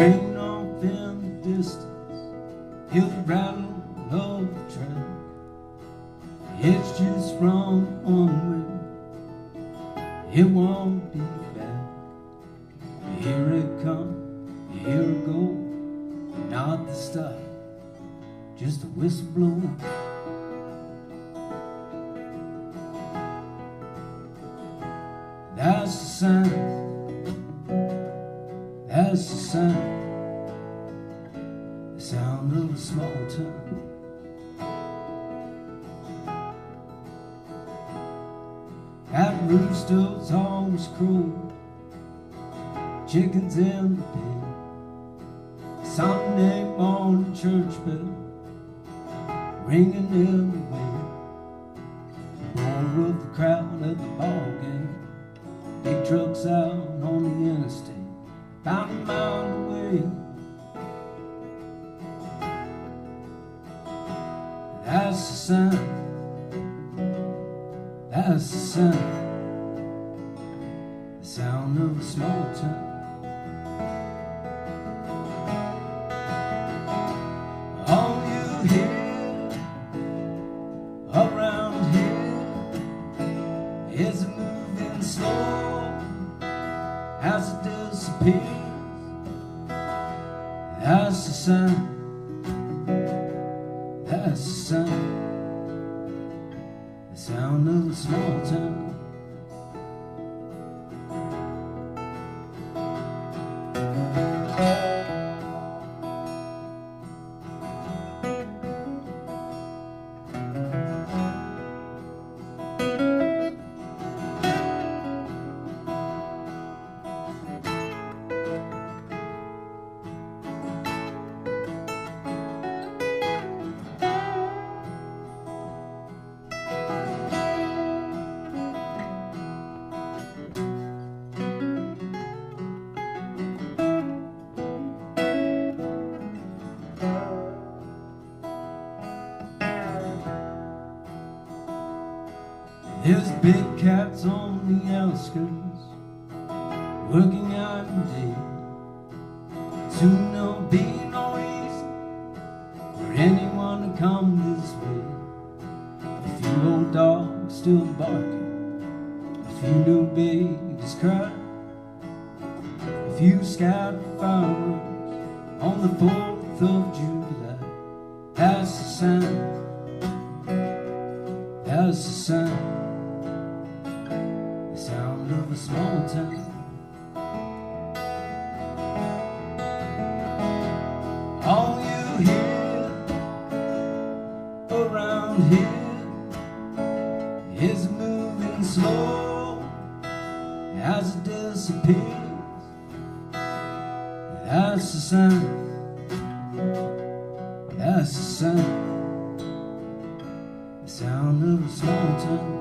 train off in the distance, hear the rattle of the track. It's just from one way, it won't be back. Here it come, here it go, not the stop, just a whistle blow. That's the sign, that's the sign, the sound of a small town. That rooster's always crowing, chickens in the pen, Sunday morning church bell ringing in the wind, the roar of the crowd at the ball game, big trucks out on the interstate, about a mile away. That's the sign, that's the sign, the sound of a small town. All you hear around here is moving slow as it disappears. That's the sign, that's the sign, the sound of a small town. There's big cats on the outskirts working out in day. Soon there'll be no reason for anyone to come this way. A few old dogs still barking, a few new babies crying, a few scattered fireworks on the 4th of July. That's the sign, that's the sign, the sound of a small town. All you hear around here is moving slow as it disappears. That's the sign, that's the sign, the sound of a small town.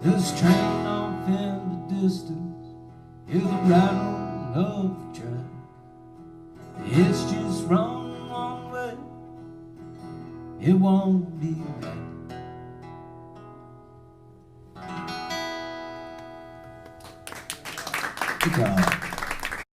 This train off in the distance, hear the rattle of the track. It's just from one way, it won't be back. Good job.